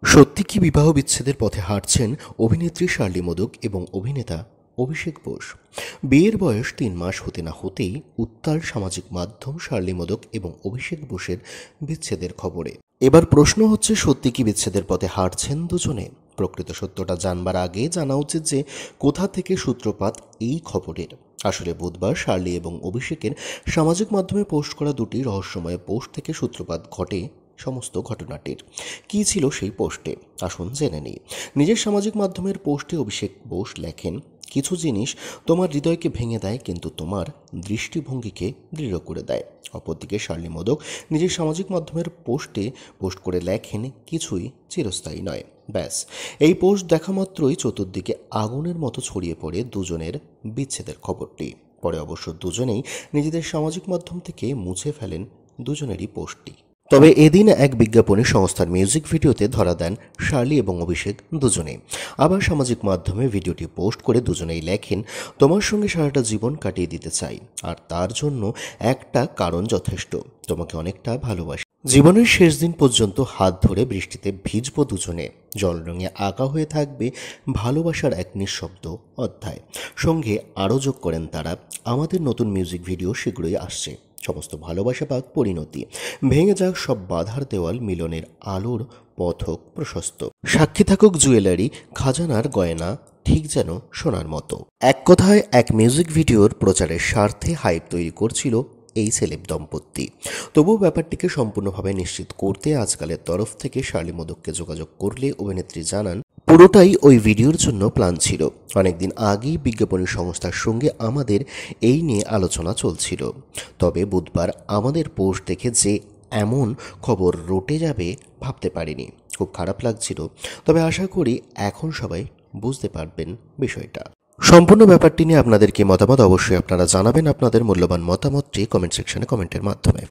সত্যি কি বিবাহ বিচ্ছেদের পথে হাঁটছেন অভিনেত্রী শার্লি মোদক এবং অভিনেতা অভিষেক বোস? বিয়ের বয়স 3 মাস হতে না হতেই উত্তাল সামাজিক মাধ্যম শার্লি মোদক এবং অভিষেক বোসের বিচ্ছেদের খবরে। এবার প্রশ্ন হচ্ছে, সত্যি কি বিচ্ছেদের পথে হাঁটছেন দুজনে? প্রকৃত সত্যটা জানবার আগে জানা উচিত যে কোথা থেকে সূত্রপাত এই খবরের। আসলে বুধবার শার্লি এবং অভিষেকের সামাজিক মাধ্যমে পোস্ট করা দুটি রহস্যময় পোস্ট থেকে সূত্রপাত ঘটে সমস্ত ঘটনাটির। কী ছিল সেই পোস্টে, আসুন জেনে নিই। নিজের সামাজিক মাধ্যমের পোস্টে অভিষেক বোস লেখেন, কিছু জিনিস তোমার হৃদয়কে ভেঙে দেয় কিন্তু তোমার দৃষ্টিভঙ্গিকে দৃঢ় করে দেয়। অপরদিকে শার্লি মোদক নিজের সামাজিক মাধ্যমের পোস্ট করে লেখেন, কিছুই চিরস্থায়ী নয়। ব্যাস, এই পোস্ট দেখা মাত্রই চতুর্দিকে আগুনের মতো ছড়িয়ে পড়ে দুজনের বিচ্ছেদের খবরটি। পরে অবশ্য দুজনেই নিজেদের সামাজিক মাধ্যম থেকে মুছে ফেলেন দুজনেরই পোস্টটি। তবে এদিন এক বিজ্ঞাপনী সংস্থার মিউজিক ভিডিওতে ধরা দেন শার্লি এবং অভিষেক দুজনেই। আবার সামাজিক মাধ্যমে ভিডিওটি পোস্ট করে দুজনেই লেখেন, তোমার সঙ্গে সারাটা জীবন কাটিয়ে দিতে চাই, আর তার জন্য একটা কারণ যথেষ্ট, তোমাকে অনেকটা ভালোবাসি। জীবনের শেষ দিন পর্যন্ত হাত ধরে বৃষ্টিতে ভিজব দুজনে, জল রঙে আঁকা হয়ে থাকবে ভালোবাসার এক নিঃশব্দ অধ্যায়। সঙ্গে আরও যোগ করেন তারা, আমাদের নতুন মিউজিক ভিডিও শীঘ্রই আসছে, সমস্ত ভালোবাসা পাক পরিণতি, ভেঙে যাক সব বাধার দেওয়াল, মিলনের আলোর পথ হোক প্রশস্ত, সাক্ষী থাকুক জুয়েলারি, খাজানার গয়না ঠিক যেন সোনার মতো। এক কথায় এক মিউজিক ভিডিওর প্রচারের স্বার্থে হাইপ তৈরি করছিল এই সেলেব দম্পতি। তবুও ব্যাপারটিকে সম্পূর্ণভাবে নিশ্চিত করতে আজকালের তরফ থেকে শার্লি মোদককে যোগাযোগ করলে অভিনেত্রী জানান, পুরোটাই ওই ভিডিওর জন্য প্ল্যান ছিল। অনেকদিন আগেই বিজ্ঞাপনী সংস্থার সঙ্গে আমাদের এই নিয়ে আলোচনা চলছিল। তবে বুধবার আমাদের পোস্ট দেখে যে এমন খবর রটে যাবে ভাবতে পারিনি। খুব খারাপ লাগছিল, তবে আশা করি এখন সবাই বুঝতে পারবেন বিষয়টা। সম্পূর্ণ ব্যাপারটি নিয়ে আপনাদের কি মতামত, অবশ্যই আপনারা জানাবেন আপনাদের মূল্যবান মতামতটি কমেন্ট সেকশনে কমেন্টের মাধ্যমে।